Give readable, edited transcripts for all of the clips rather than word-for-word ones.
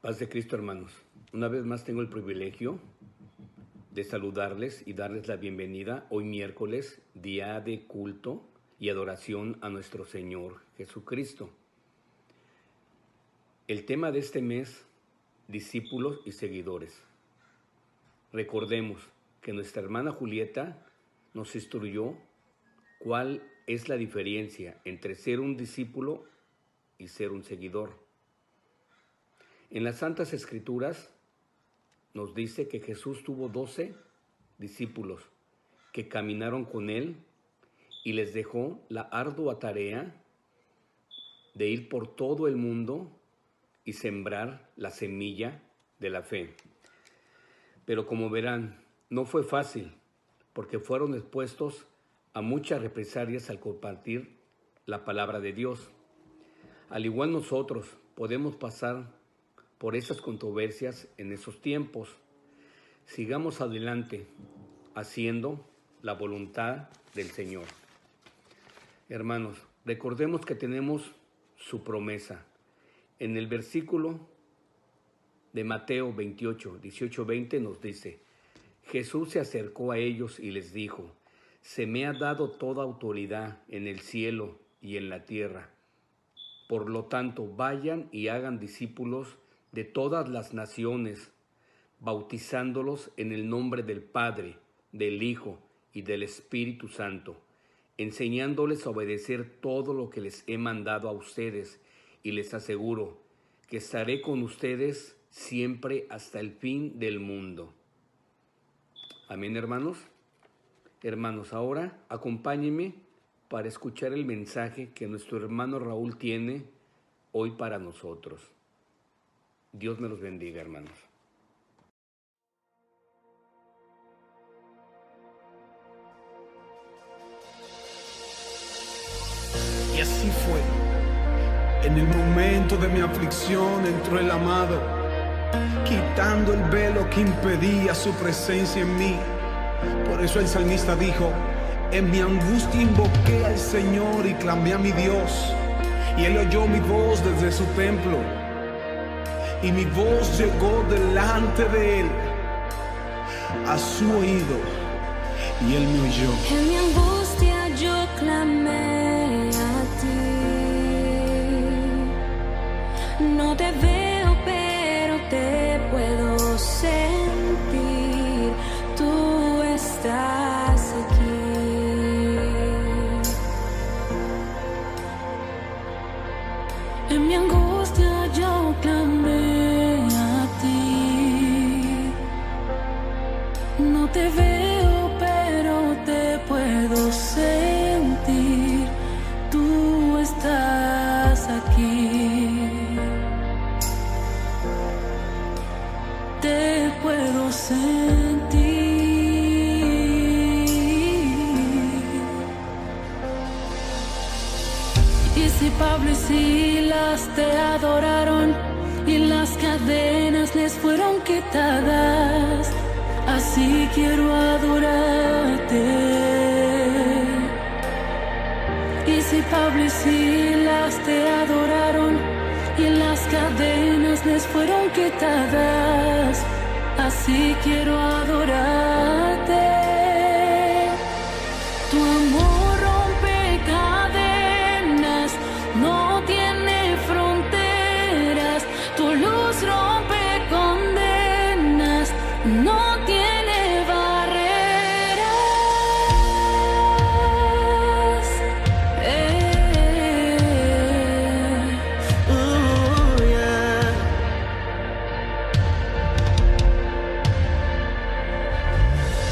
Paz de Cristo, hermanos. Una vez más tengo el privilegio de saludarles y darles la bienvenida hoy miércoles, día de culto y adoración a nuestro Señor Jesucristo. El tema de este mes, discípulos y seguidores. Recordemos que nuestra hermana Julieta nos instruyó cuál es la diferencia entre ser un discípulo y ser un seguidor. En las Santas Escrituras nos dice que Jesús tuvo 12 discípulos que caminaron con él y les dejó la ardua tarea de ir por todo el mundo y sembrar la semilla de la fe. Pero como verán, no fue fácil, porque fueron expuestos a muchas represalias al compartir la palabra de Dios. Al igual nosotros podemos pasar por esas controversias en esos tiempos. Sigamos adelante haciendo la voluntad del Señor. Hermanos, recordemos que tenemos su promesa. En el versículo de Mateo 28, 18-20 nos dice: Jesús se acercó a ellos y les dijo: se me ha dado toda autoridad en el cielo y en la tierra. Por lo tanto, vayan y hagan discípulos de todas las naciones, bautizándolos en el nombre del Padre, del Hijo y del Espíritu Santo, enseñándoles a obedecer todo lo que les he mandado a ustedes, y les aseguro que estaré con ustedes siempre hasta el fin del mundo. Amén, hermanos. Hermanos, ahora acompáñenme para escuchar el mensaje que nuestro hermano Raúl tiene hoy para nosotros. Dios me los bendiga, hermanos. Y así fue. En el momento de mi aflicción entró el amado, quitando el velo que impedía su presencia en mí. Por eso el salmista dijo: en mi angustia invoqué al Señor y clamé a mi Dios, y Él oyó mi voz desde su templo. Y mi voz llegó delante de Él, a su oído, y Él me oyó. En mi angustia yo clamé a ti. No te veo, pero te puedo sentir. Tú estás aquí. En mi angustia yo clamé a ti. No te veo, pero te puedo sentir. Tú estás aquí. Te puedo sentir. Y si Pablo y Silas te adoraron y las cadenas les fueron quitadas, así quiero adorarte. Y si Pablo y Silas te adoraron y las cadenas les fueron quitadas, así quiero adorarte. Tu amor rompe cadenas, no tiene fronteras. Tu luz rompe condenas, no tiene barreras. Yeah.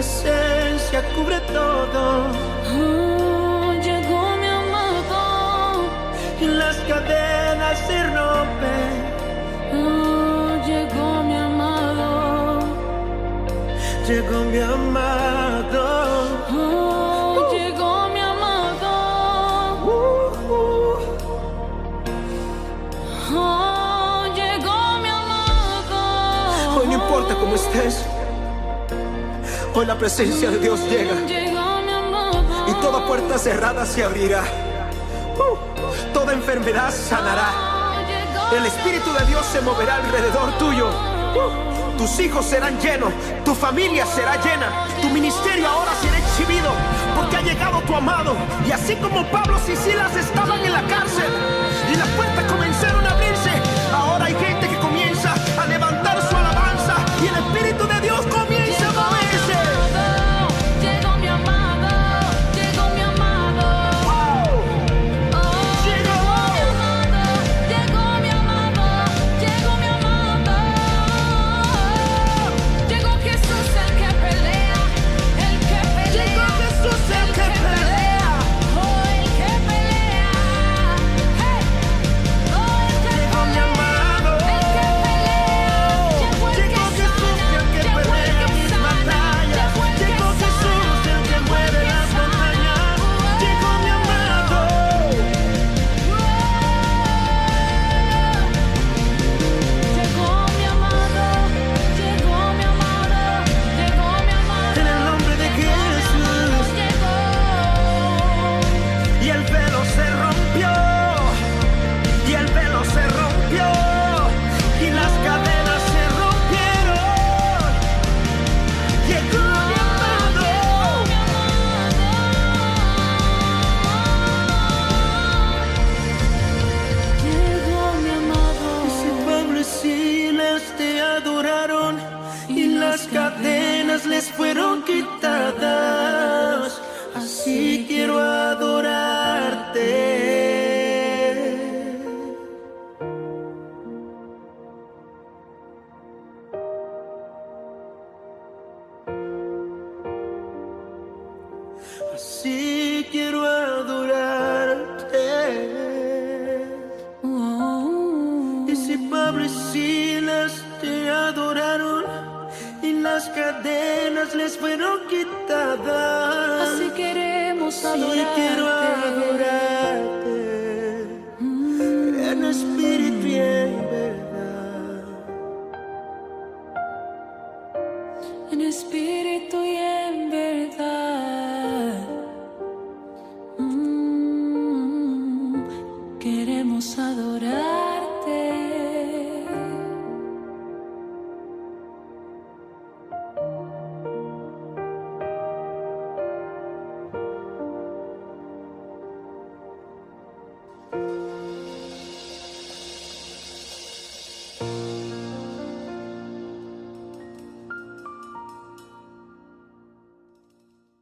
presencia cubre todo. Llegó mi amado. Y las cadenas se rompen. Llegó mi amado. Llegó mi amado. Llegó mi amado. Llegó mi amado. Hoy no importa cómo estés, hoy la presencia de Dios llega. Llegó mi amado. Y toda puerta cerrada se abrirá. Toda enfermedad sanará. El Espíritu de Dios se moverá alrededor tuyo. Tus hijos serán llenos, tu familia será llena, tu ministerio ahora será exhibido, porque ha llegado tu amado. Y así como Pablo y Silas estaban en la cárcel y las puertas comenzaron a abrirse, ahora hay gente que comienza a levantar su alabanza y el Espíritu de Dios comienza a moverse. Llegó mi amado. Llegó mi amado. Llegó mi amado. Llegó mi amado. Llegó Jesús el que pelea. El que pelea. Llegó Jesús el que pelea. Oh, el que pelea. Hey. Oh, el que Llegó mi amado. El que pelea. Llegó el que Llegó Jesús sana. el que Llegó el pelea que mis sana. batallas. Llegó Jesús el que mueve las montañas. Llegó mi amado. Llegó mi amado, llegó mi amado, llegó mi amado. En el nombre de Jesús. Llegó. Y el velo se rompió. Y el velo se rompió. Y las cadenas se rompieron. Llegó mi amado. Llegó mi amado. Si Pablo y Silas te adoraron y las cadenas les fueron quitadas, así quiero adorarte. Así quiero adorarte. Y si Pablo y Silas te adoraron y las cadenas les fueron quitadas, Así queremos así quiero adorarte en espíritu y en verdad. En espíritu y en verdad. Queremos adorarte.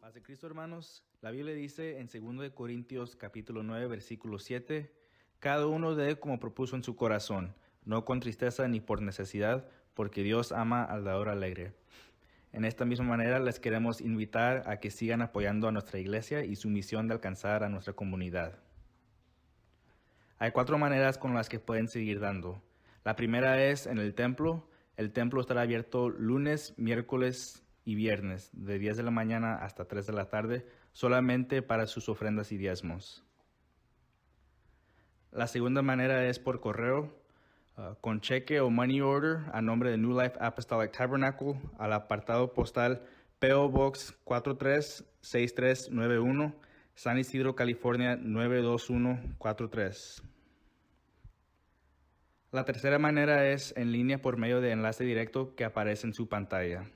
Paz de Cristo, hermanos. La Biblia dice en 2 de Corintios capítulo 9, versículo 7, cada uno dé como propuso en su corazón, no con tristeza ni por necesidad, porque Dios ama al dador alegre. En esta misma manera les queremos invitar a que sigan apoyando a nuestra iglesia y su misión de alcanzar a nuestra comunidad. Hay 4 maneras con las que pueden seguir dando. La primera es en el templo. El templo estará abierto lunes, miércoles y viernes, de 10 de la mañana hasta 3 de la tarde, solamente para sus ofrendas y diezmos. La segunda manera es por correo, con cheque o money order a nombre de New Life Apostolic Tabernacle al apartado postal P.O. Box 436391, San Isidro, California 92143. La tercera manera es en línea por medio de enlace directo que aparece en su pantalla.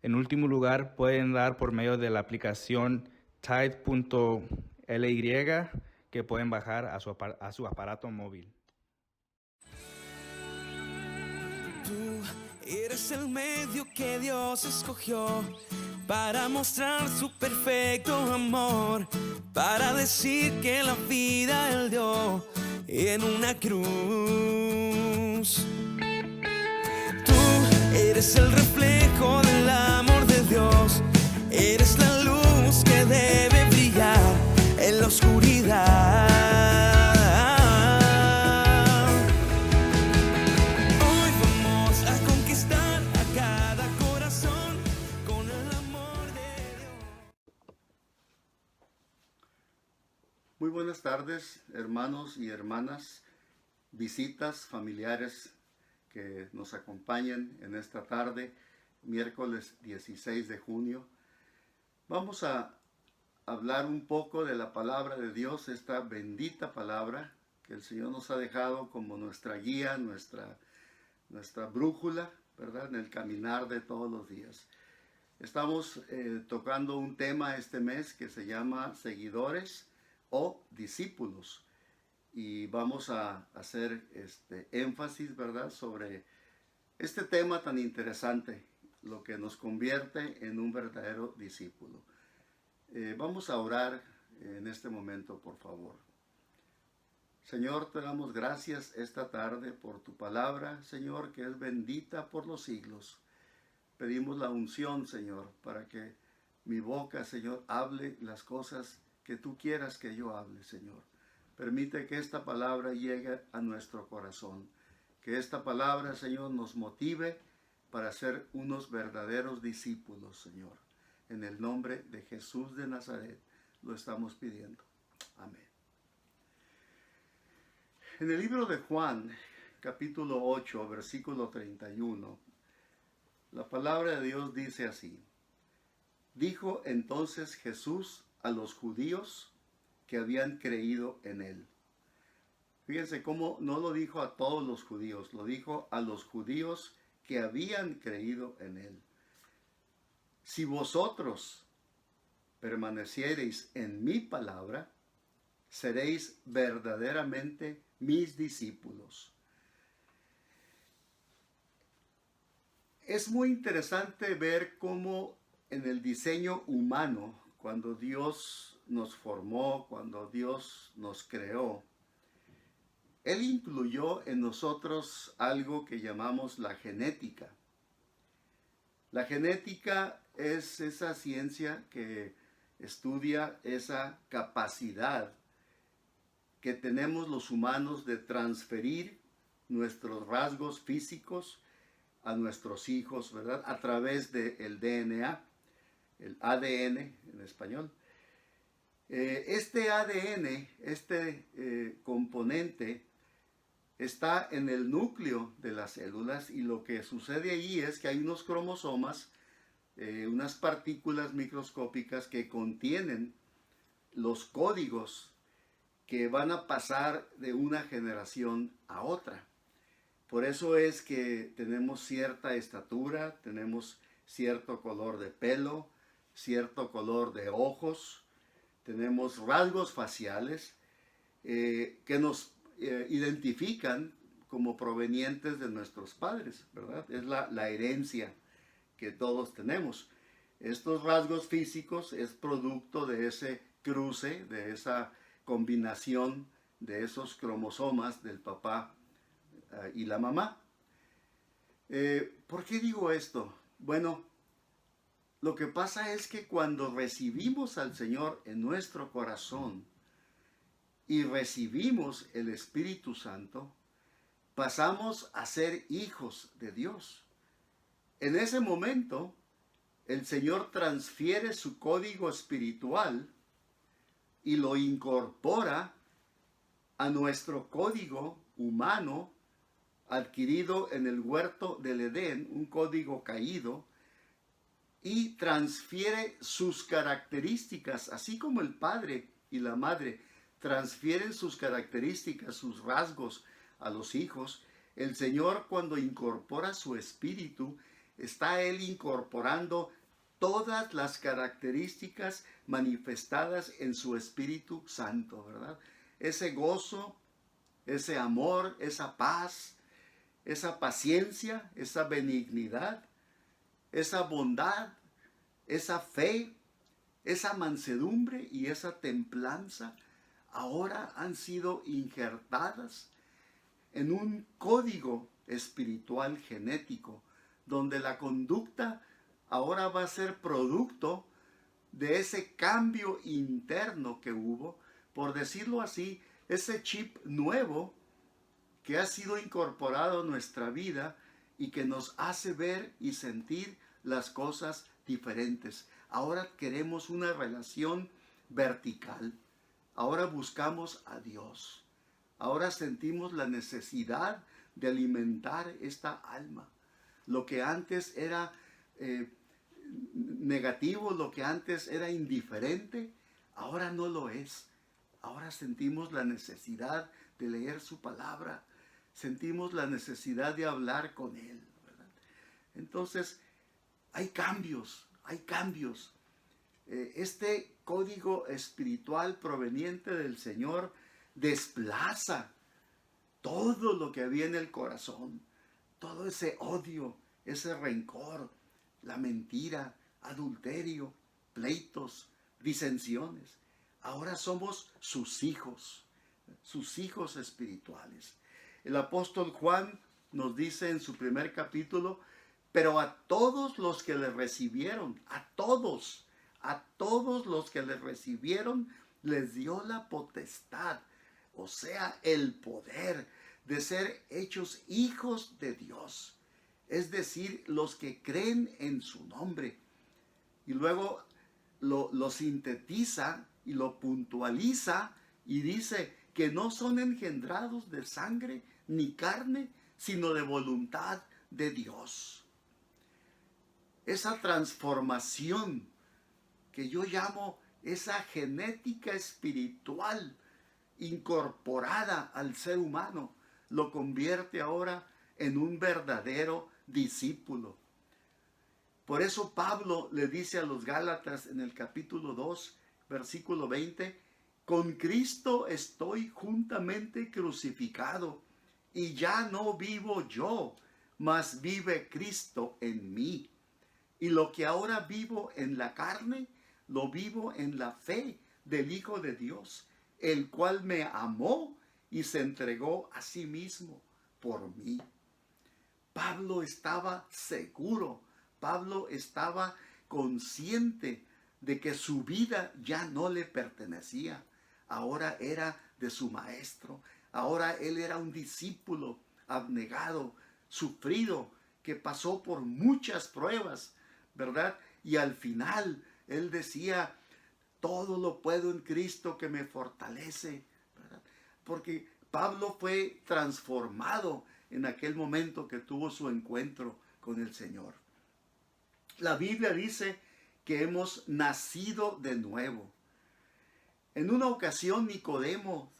En último lugar, pueden dar por medio de la aplicación Tithe.ly que pueden bajar a su aparato móvil. Tú eres el medio que Dios escogió para mostrar su perfecto amor, para decir que la vida Él dio en una cruz. Tú Eres el reflejo del amor de Dios. Eres la luz que debe brillar en la oscuridad. Hoy vamos a conquistar a cada corazón con el amor de Dios. Muy buenas tardes, hermanos y hermanas, visitas, familiares que nos acompañan en esta tarde, miércoles 16 de junio. Vamos a hablar un poco de la palabra de Dios, esta bendita palabra que el Señor nos ha dejado como nuestra guía, nuestra brújula, ¿verdad?, en el caminar de todos los días. Estamos tocando un tema este mes que se llama seguidores o discípulos. Y vamos a hacer énfasis, ¿verdad?, sobre este tema tan interesante, lo que nos convierte en un verdadero discípulo. Vamos a orar en este momento, por favor. Señor, te damos gracias esta tarde por tu palabra, Señor, que es bendita por los siglos. Pedimos la unción, Señor, para que mi boca, Señor, hable las cosas que tú quieras que yo hable, Señor. Permite que esta palabra llegue a nuestro corazón. Que esta palabra, Señor, nos motive para ser unos verdaderos discípulos, Señor. En el nombre de Jesús de Nazaret lo estamos pidiendo. Amén. En el libro de Juan, capítulo 8, versículo 31, la palabra de Dios dice así: Dijo entonces Jesús a los judíos que habían creído en él. Fíjense cómo no lo dijo a todos los judíos, lo dijo a los judíos que habían creído en él. Si vosotros permaneciereis en mi palabra, seréis verdaderamente mis discípulos. Es muy interesante ver cómo en el diseño humano, cuando Dios nos formó, cuando Dios nos creó, Él incluyó en nosotros algo que llamamos la genética. La genética es esa ciencia que estudia esa capacidad que tenemos los humanos de transferir nuestros rasgos físicos a nuestros hijos, ¿verdad?, a través del DNA, el ADN en español. Este ADN, componente, está en el núcleo de las células, y lo que sucede allí es que hay unos cromosomas, unas partículas microscópicas que contienen los códigos que van a pasar de una generación a otra. Por eso es que tenemos cierta estatura, tenemos cierto color de pelo, cierto color de ojos, tenemos rasgos faciales que nos identifican como provenientes de nuestros padres, ¿verdad? Es la herencia que todos tenemos. Estos rasgos físicos es producto de ese cruce, de esa combinación de esos cromosomas del papá y la mamá. ¿Por qué digo esto? Bueno, lo que pasa es que cuando recibimos al Señor en nuestro corazón y recibimos el Espíritu Santo, pasamos a ser hijos de Dios. En ese momento, el Señor transfiere su código espiritual y lo incorpora a nuestro código humano adquirido en el huerto del Edén, un código caído, y transfiere sus características, así como el padre y la madre transfieren sus características, sus rasgos a los hijos. El Señor, cuando incorpora su espíritu, está Él incorporando todas las características manifestadas en su Espíritu Santo, ¿verdad? Ese gozo, ese amor, esa paz, esa paciencia, esa benignidad, esa bondad, esa fe, esa mansedumbre y esa templanza, ahora han sido injertadas en un código espiritual genético donde la conducta ahora va a ser producto de ese cambio interno que hubo, por decirlo así, ese chip nuevo que ha sido incorporado a nuestra vida y que nos hace ver y sentir las cosas diferentes. Ahora queremos una relación vertical. Ahora buscamos a Dios. Ahora sentimos la necesidad de alimentar esta alma. Lo que antes era negativo, lo que antes era indiferente, ahora no lo es. Ahora sentimos la necesidad de leer su palabra. Sentimos la necesidad de hablar con Él, ¿verdad? Entonces, hay cambios, hay cambios. Este código espiritual proveniente del Señor desplaza todo lo que había en el corazón, todo ese odio, ese rencor, la mentira, adulterio, pleitos, disensiones. Ahora somos sus hijos espirituales. El apóstol Juan nos dice en su primer capítulo, pero a todos los que le recibieron, a todos los que le recibieron, les dio la potestad, o sea, el poder de ser hechos hijos de Dios. Es decir, los que creen en su nombre. Y luego lo sintetiza y lo puntualiza y dice que no son engendrados de sangre ni carne, sino de voluntad de Dios. Esa transformación que yo llamo esa genética espiritual incorporada al ser humano, lo convierte ahora en un verdadero discípulo. Por eso Pablo le dice a los Gálatas en el capítulo 2, versículo 20, con Cristo estoy juntamente crucificado, y ya no vivo yo, mas vive Cristo en mí. Y lo que ahora vivo en la carne, lo vivo en la fe del Hijo de Dios, el cual me amó y se entregó a sí mismo por mí. Pablo estaba seguro, Pablo estaba consciente de que su vida ya no le pertenecía. Ahora era de su maestro, ahora él era un discípulo abnegado, sufrido, que pasó por muchas pruebas, ¿verdad? Y al final él decía, todo lo puedo en Cristo que me fortalece, ¿verdad? Porque Pablo fue transformado en aquel momento que tuvo su encuentro con el Señor. La Biblia dice que hemos nacido de nuevo. En una ocasión Nicodemo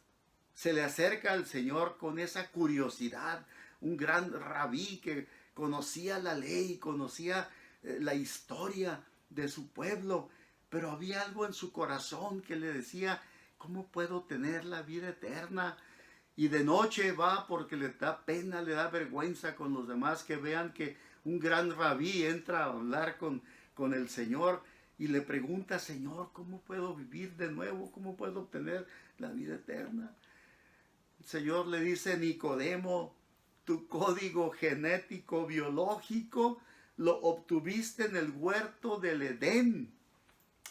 se le acerca al Señor con esa curiosidad, un gran rabí que conocía la ley, conocía la historia de su pueblo, pero había algo en su corazón que le decía, ¿cómo puedo tener la vida eterna? Y de noche va porque le da pena, le da vergüenza con los demás que vean que un gran rabí entra a hablar con el Señor y le pregunta, Señor, ¿cómo puedo vivir de nuevo? ¿Cómo puedo obtener la vida eterna? El Señor le dice, Nicodemo, tu código genético biológico lo obtuviste en el huerto del Edén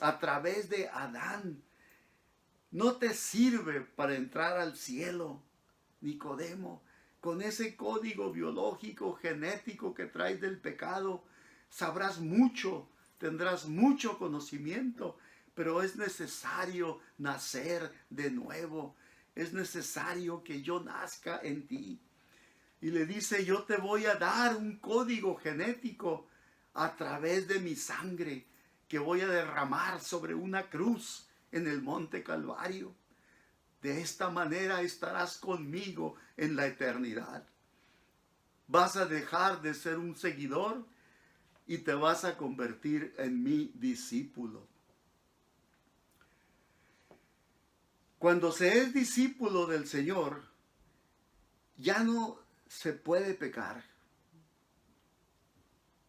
a través de Adán. No te sirve para entrar al cielo, Nicodemo. Con ese código biológico genético que traes del pecado, sabrás mucho, tendrás mucho conocimiento, pero es necesario nacer de nuevo. Es necesario que yo nazca en ti. Y le dice, yo te voy a dar un código genético a través de mi sangre que voy a derramar sobre una cruz en el monte Calvario. De esta manera estarás conmigo en la eternidad. Vas a dejar de ser un seguidor y te vas a convertir en mi discípulo. Cuando se es discípulo del Señor, ya no se puede pecar.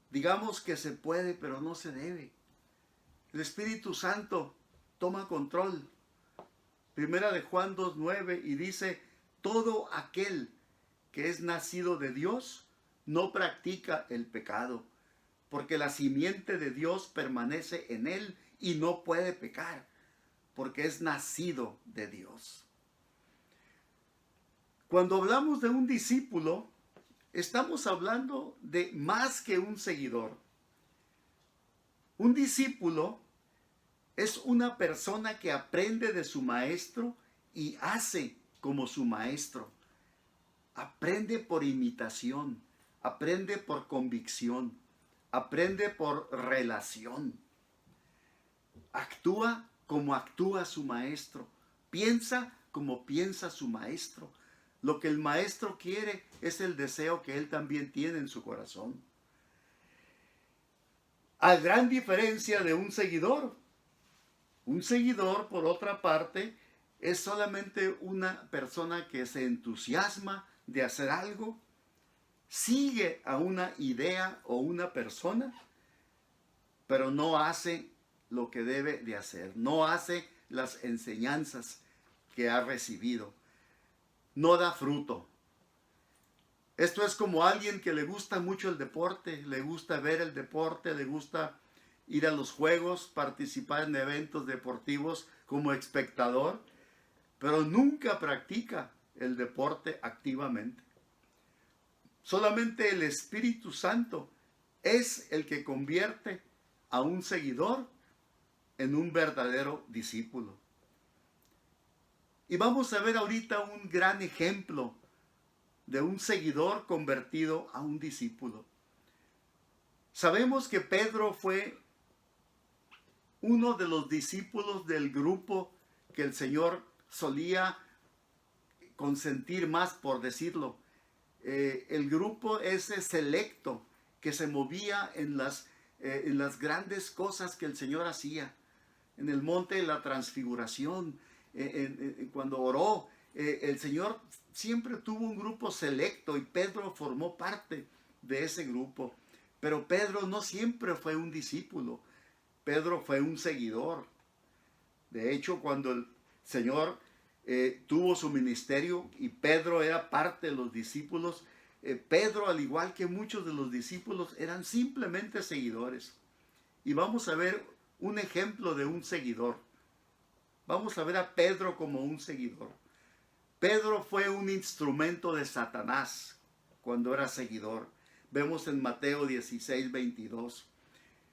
Digamos que se puede, pero no se debe. El Espíritu Santo toma control. Primera de Juan 2:9 y dice, todo aquel que es nacido de Dios no practica el pecado, porque la simiente de Dios permanece en él y no puede pecar, porque es nacido de Dios. Cuando hablamos de un discípulo, estamos hablando de más que un seguidor. Un discípulo es una persona que aprende de su maestro y hace como su maestro. Aprende por imitación, aprende por convicción, aprende por relación. Actúa como actúa su maestro, piensa como piensa su maestro. Lo que el maestro quiere es el deseo que él también tiene en su corazón. A gran diferencia de un seguidor. Un seguidor, por otra parte, es solamente una persona que se entusiasma de hacer algo, sigue a una idea o una persona, pero no hace lo que debe de hacer, no hace las enseñanzas que ha recibido, no da fruto. Esto es como alguien que le gusta mucho el deporte, le gusta ver el deporte, le gusta ir a los juegos, participar en eventos deportivos como espectador, pero nunca practica el deporte activamente. Solamente el Espíritu Santo es el que convierte a un seguidor en un verdadero discípulo. Y vamos a ver ahorita un gran ejemplo de un seguidor convertido a un discípulo. Sabemos que Pedro fue uno de los discípulos del grupo que el Señor solía consentir más, por decirlo. El grupo ese selecto que se movía en las grandes cosas que el Señor hacía. En el monte de la transfiguración, cuando oró, el Señor siempre tuvo un grupo selecto y Pedro formó parte de ese grupo. Pero Pedro no siempre fue un discípulo, Pedro fue un seguidor. De hecho, cuando el Señor tuvo su ministerio y Pedro era parte de los discípulos, Pedro, al igual que muchos de los discípulos, eran simplemente seguidores. Y vamos a ver un ejemplo de un seguidor. Vamos a ver a Pedro como un seguidor. Pedro fue un instrumento de Satanás cuando era seguidor. Vemos en Mateo 16, 22.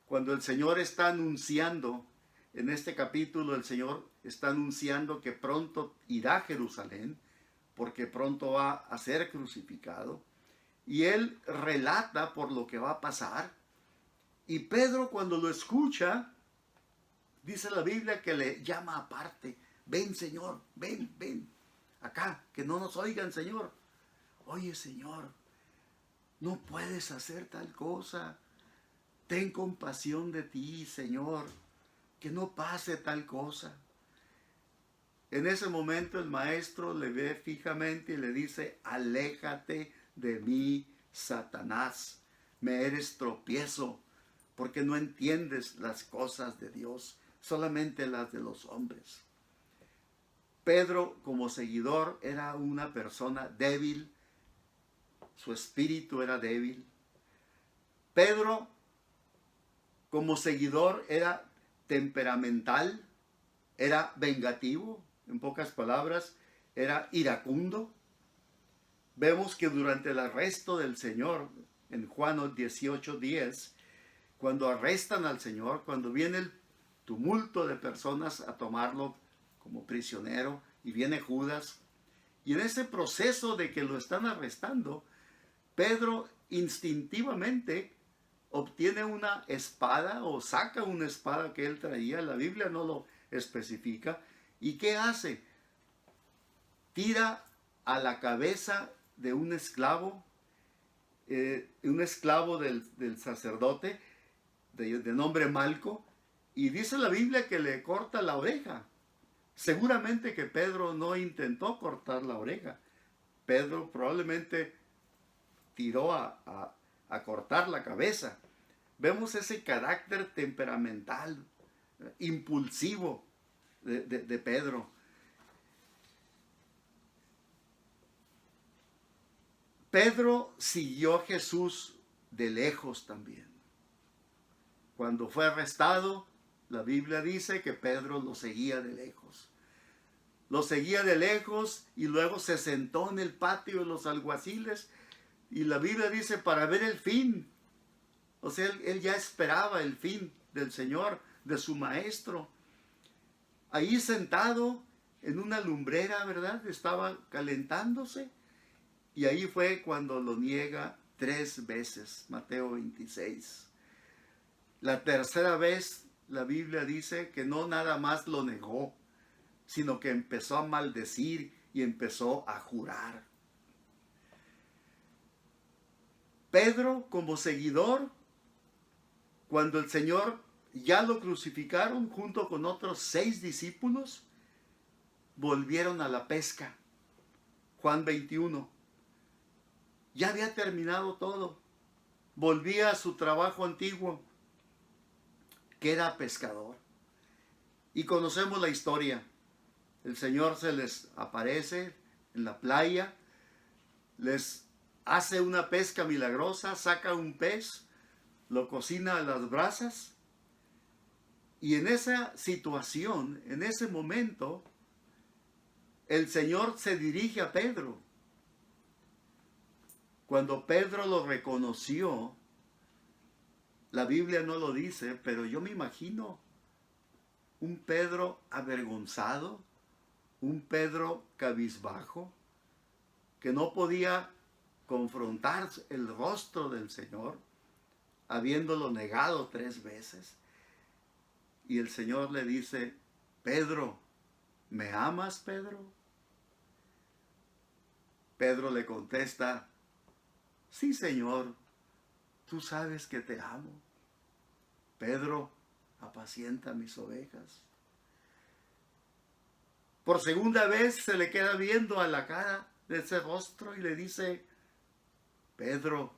Cuando el Señor está anunciando, en este capítulo el Señor está anunciando que pronto irá a Jerusalén, porque pronto va a ser crucificado. Y él relata por lo que va a pasar. Y Pedro, cuando lo escucha, dice la Biblia que le llama aparte. Ven, Señor, ven, ven. Acá, que no nos oigan, Señor. Oye, Señor, no puedes hacer tal cosa. Ten compasión de ti, Señor. Que no pase tal cosa. En ese momento el maestro le ve fijamente y le dice: aléjate de mí, Satanás. Me eres tropiezo, porque no entiendes las cosas de Dios, solamente las de los hombres. Pedro, como seguidor, era una persona débil. Su espíritu era débil. Pedro, como seguidor, era temperamental, era vengativo, en pocas palabras, era iracundo. Vemos que durante el arresto del Señor, en Juan 18:10, cuando arrestan al Señor, cuando viene el tumulto de personas a tomarlo como prisionero, y viene Judas, y en ese proceso de que lo están arrestando, Pedro instintivamente obtiene una espada o saca una espada que él traía. La Biblia no lo especifica. ¿Y qué hace? Tira a la cabeza de un esclavo del sacerdote de nombre Malco, y dice la Biblia que le corta la oreja. Seguramente que Pedro no intentó cortar la oreja. Pedro probablemente tiró a cortar la cabeza. Vemos ese carácter temperamental, impulsivo de Pedro. Pedro siguió a Jesús de lejos también. Cuando fue arrestado, la Biblia dice que Pedro lo seguía de lejos. Lo seguía de lejos y luego se sentó en el patio de los alguaciles y la Biblia dice para ver el fin. O sea, él ya esperaba el fin del Señor, de su maestro. Ahí sentado en una lumbrera, ¿verdad? Estaba calentándose y ahí fue cuando lo niega 3 veces, Mateo 26. La tercera vez la Biblia dice que no nada más lo negó, sino que empezó a maldecir y empezó a jurar. Pedro, como seguidor, cuando el Señor ya lo crucificaron junto con otros 6 discípulos, volvieron a la pesca. Juan 21. Ya había terminado todo. Volvía a su trabajo antiguo, que era pescador. Y conocemos la historia. El Señor se les aparece en la playa, les hace una pesca milagrosa, saca un pez, lo cocina a las brasas. Y en esa situación, en ese momento, el Señor se dirige a Pedro. Cuando Pedro lo reconoció, la Biblia no lo dice, pero yo me imagino un Pedro avergonzado, un Pedro cabizbajo, que no podía confrontar el rostro del Señor, habiéndolo negado 3 veces. Y el Señor le dice, Pedro, ¿me amas, Pedro? Pedro le contesta, sí, Señor, tú sabes que te amo. Pedro, apacienta mis ovejas. Por segunda vez se le queda viendo a la cara de ese rostro y le dice, Pedro,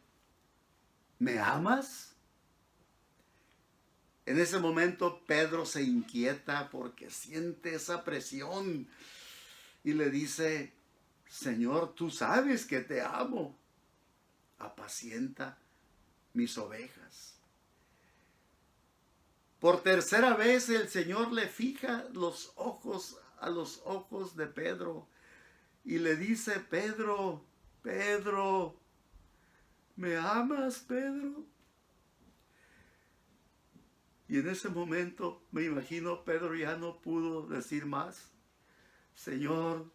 ¿me amas? En ese momento Pedro se inquieta porque siente esa presión y le dice, Señor, tú sabes que te amo, apacienta mis ovejas. Por tercera vez el Señor le fija los ojos a los ojos de Pedro y le dice, Pedro, Pedro, ¿me amas, Pedro? Y en ese momento me imagino Pedro ya no pudo decir más. Señor,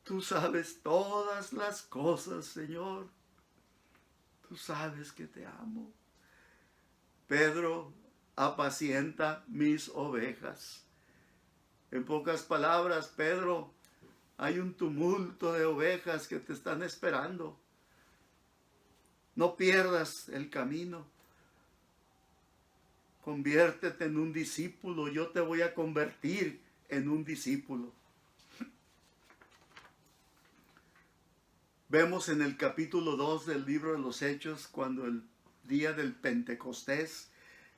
tú sabes todas las cosas, Señor. Tú sabes que te amo. Pedro, apacienta mis ovejas. En pocas palabras, Pedro, hay un tumulto de ovejas que te están esperando. No pierdas el camino. Conviértete en un discípulo. Yo te voy a convertir en un discípulo. Vemos en el capítulo 2 del libro de los Hechos, cuando el día del Pentecostés,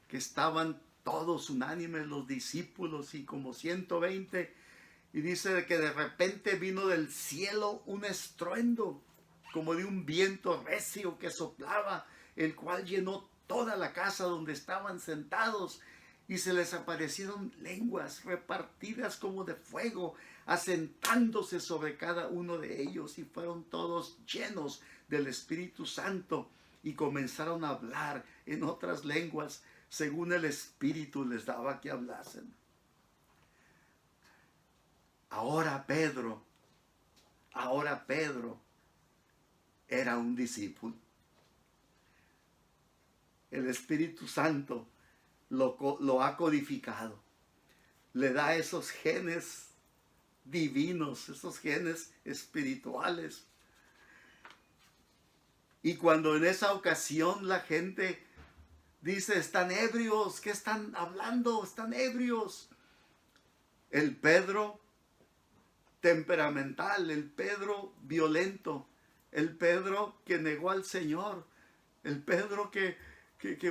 que estaban todos unánimes los discípulos y como 120, y dice que de repente vino del cielo un estruendo, como de un viento recio que soplaba, el cual llenó toda la casa donde estaban sentados, y se les aparecieron lenguas repartidas como de fuego, asentándose sobre cada uno de ellos, y fueron todos llenos del Espíritu Santo, y comenzaron a hablar en otras lenguas, según el Espíritu les daba que hablasen. Ahora Pedro era un discípulo. El Espíritu Santo lo ha codificado. Le da esos genes divinos, esos genes espirituales. Y cuando en esa ocasión la gente dice, están ebrios, ¿qué están hablando? Están ebrios. El Pedro temperamental, el Pedro violento, el Pedro que negó al Señor, el Pedro que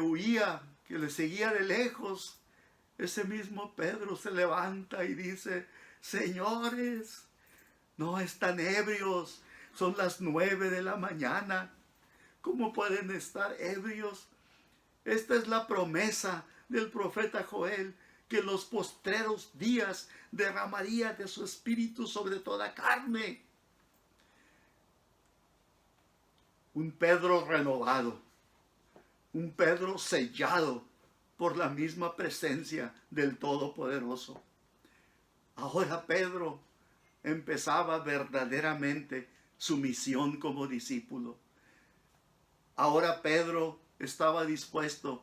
huía, que le seguía de lejos, ese mismo Pedro se levanta y dice, señores, no están ebrios, Son las 9 de la mañana. ¿Cómo pueden estar ebrios? Esta es la promesa del profeta Joel, que en los postreros días derramaría de su espíritu sobre toda carne. Un Pedro renovado, un Pedro sellado por la misma presencia del Todopoderoso. Ahora Pedro empezaba verdaderamente su misión como discípulo. Ahora Pedro estaba dispuesto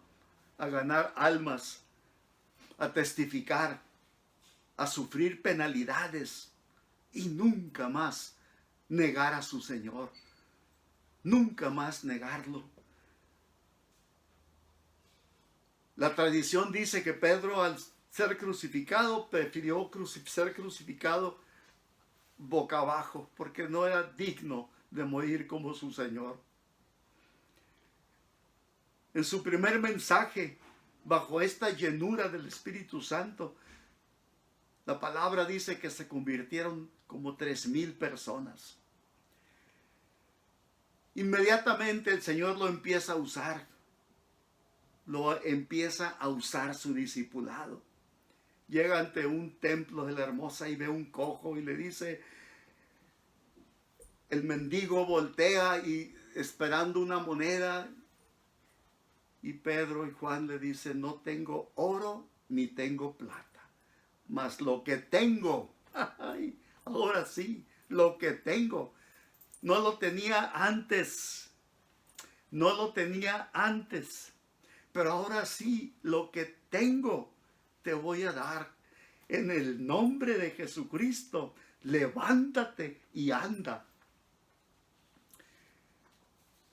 a ganar almas, a testificar, a sufrir penalidades y nunca más negar a su Señor. Nunca más negarlo. La tradición dice que Pedro, al ser crucificado, prefirió ser crucificado boca abajo, porque no era digno de morir como su Señor. En su primer mensaje, bajo esta llenura del Espíritu Santo, la palabra dice que se convirtieron como 3,000 personas. Inmediatamente el Señor lo empieza a usar. Lo empieza a usar su discipulado. Llega ante un templo de la Hermosa y ve un cojo y le dice, el mendigo voltea y esperando una moneda, y Pedro y Juan le dicen, no tengo oro ni tengo plata, mas lo que tengo, ay, ahora sí, lo que tengo, no lo tenía antes, pero ahora sí, lo que tengo te voy a dar. En el nombre de Jesucristo, levántate y anda.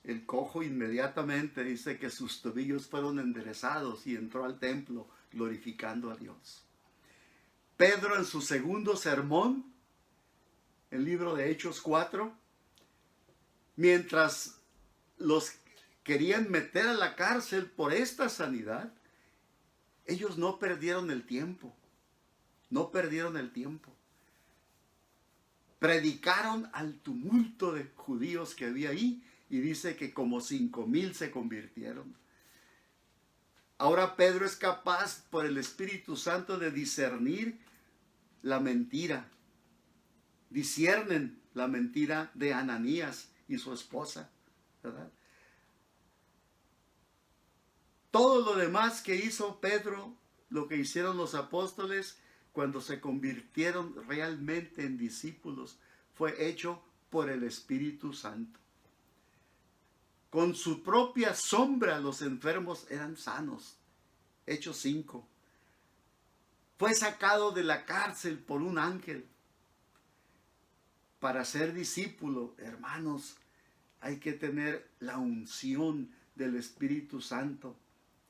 El cojo inmediatamente dice que sus tobillos fueron enderezados y entró al templo glorificando a Dios. Pedro, en su segundo sermón, el libro de Hechos 4, mientras los querían meter a la cárcel por esta sanidad, ellos no perdieron el tiempo. Predicaron al tumulto de judíos que había ahí, y dice que como 5,000 se convirtieron. Ahora Pedro es capaz por el Espíritu Santo de discernir la mentira. Disciernen la mentira de Ananías y su esposa, ¿verdad? Todo lo demás que hizo Pedro, lo que hicieron los apóstoles cuando se convirtieron realmente en discípulos, fue hecho por el Espíritu Santo. Con su propia sombra los enfermos eran sanos. Hechos 5. Fue sacado de la cárcel por un ángel. Para ser discípulo, hermanos, hay que tener la unción del Espíritu Santo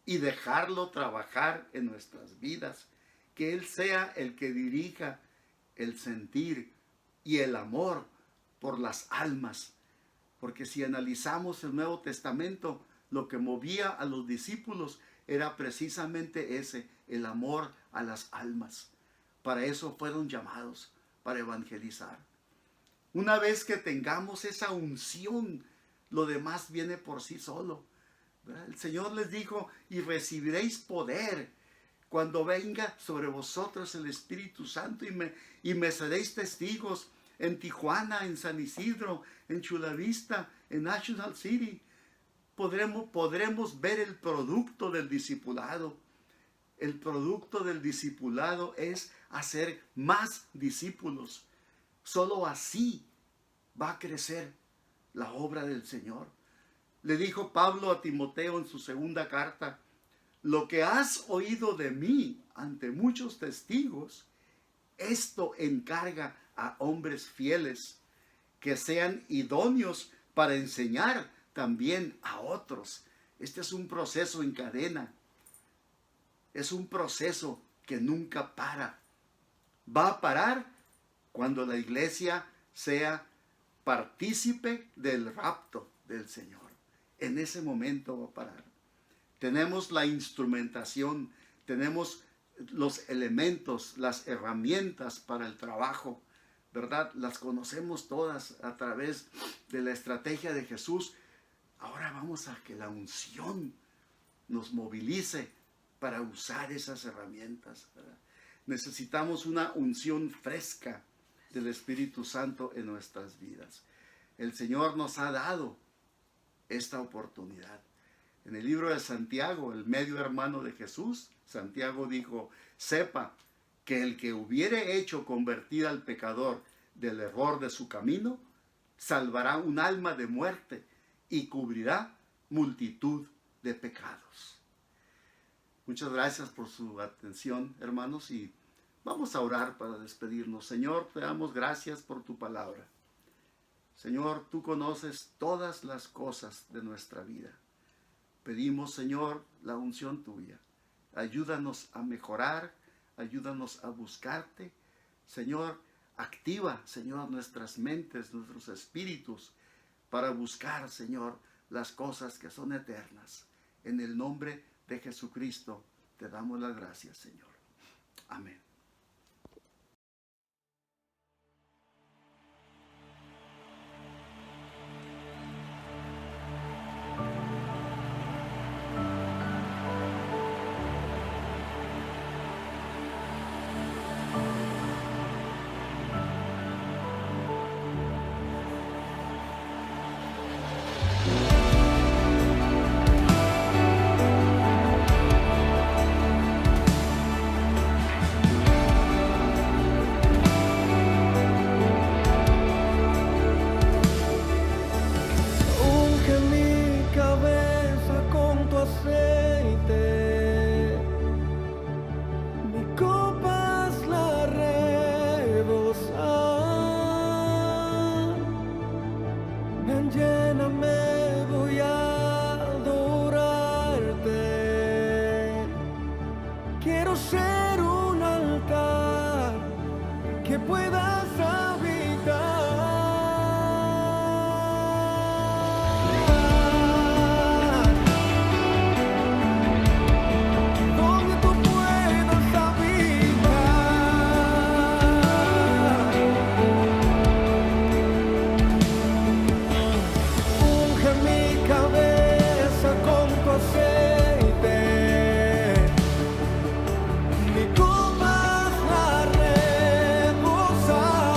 y dejarlo trabajar en nuestras vidas. Que Él sea el que dirija el sentir y el amor por las almas. Porque si analizamos el Nuevo Testamento, lo que movía a los discípulos era precisamente ese, el amor a las almas. Para eso fueron llamados, para evangelizar. Una vez que tengamos esa unción, lo demás viene por sí solo. ¿Verdad? El Señor les dijo, y recibiréis poder cuando venga sobre vosotros el Espíritu Santo, y me seréis testigos en Tijuana, en San Isidro, en Chula Vista, en National City. Podremos ver el producto del discipulado. El producto del discipulado es hacer más discípulos. Solo así va a crecer la obra del Señor. Le dijo Pablo a Timoteo en su segunda carta, lo que has oído de mí ante muchos testigos, esto encarga a hombres fieles que sean idóneos para enseñar también a otros. Este es un proceso en cadena. Es un proceso que nunca para. Va a parar cuando la iglesia sea partícipe del rapto del Señor. En ese momento va a parar. Tenemos la instrumentación, tenemos los elementos, las herramientas para el trabajo, ¿verdad? Las conocemos todas a través de la estrategia de Jesús. Ahora vamos a que la unción nos movilice para usar esas herramientas, ¿verdad? Necesitamos una unción fresca del Espíritu Santo en nuestras vidas. El Señor nos ha dado esta oportunidad. En el libro de Santiago, el medio hermano de Jesús, Santiago dijo: sepa que el que hubiere hecho convertir al pecador del error de su camino, salvará un alma de muerte y cubrirá multitud de pecados. Muchas gracias por su atención, hermanos, y vamos a orar para despedirnos. Señor, te damos gracias por tu palabra. Señor, tú conoces todas las cosas de nuestra vida. Pedimos, Señor, la unción tuya. Ayúdanos a mejorar, ayúdanos a buscarte. Señor, activa, Señor, nuestras mentes, nuestros espíritus, para buscar, Señor, las cosas que son eternas. En el nombre de Jesucristo te damos las gracias, Señor. Amén. Unge mi cabeza con tu aceite, mi copa la rebosar. Ven, lléname, voy a adorarte. Quiero ser un altar que puedas habitar, donde tú puedas habitar. Unge mi cabeza con tu aceite, mi copa la rebosar.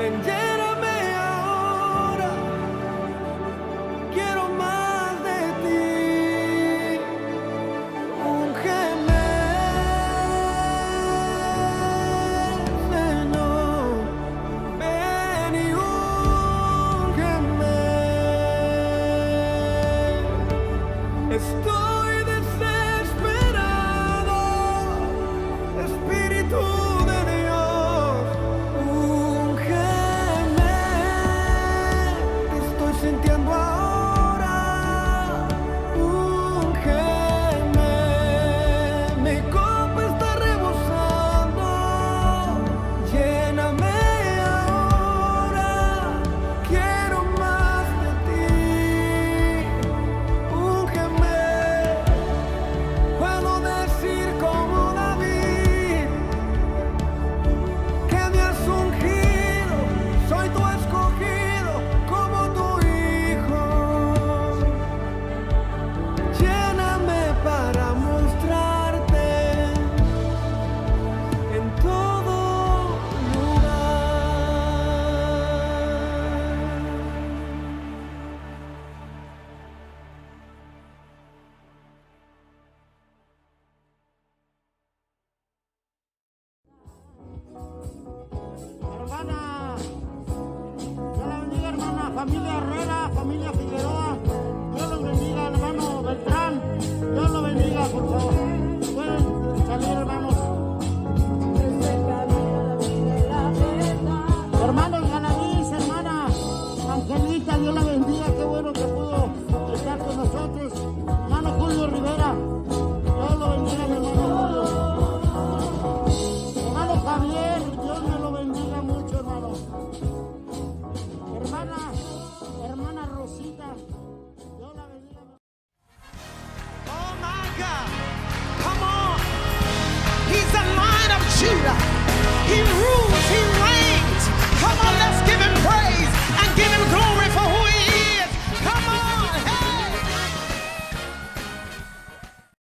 Ven, lléname ahora. Quiero más de ti. Úngeme, Señor. Ven y úngeme. Estoy desesperado, Espíritu de Dios, úngeme. Te estoy sintiendo ahora, úngeme. Mi copa está rebosando, lléname ahora. Quiero más de ti, úngeme. Puedo decir como David que me has ungido, soy tu escogido como tu hijo. Lléname para mostrarte en todo lugar. Hermana, Dios la bendiga, hermana, familia Herrera, familia Figueroa, Dios los bendiga, hermano Beltrán, Dios los bendiga, por favor. Pueden salir, hermanos. Hermanos Galaviz, hermana Angelita, Dios la bendiga, qué bueno que pudo estar con nosotros. Hermano Julio Rivera, Dios lo bendiga, mi hermano Julio. Hermano Javier, Dios me lo bendiga mucho, hermano. Hermana Rosita, Dios la bendiga. Oh my God, come on. He's the Lion of Judah. He rules, he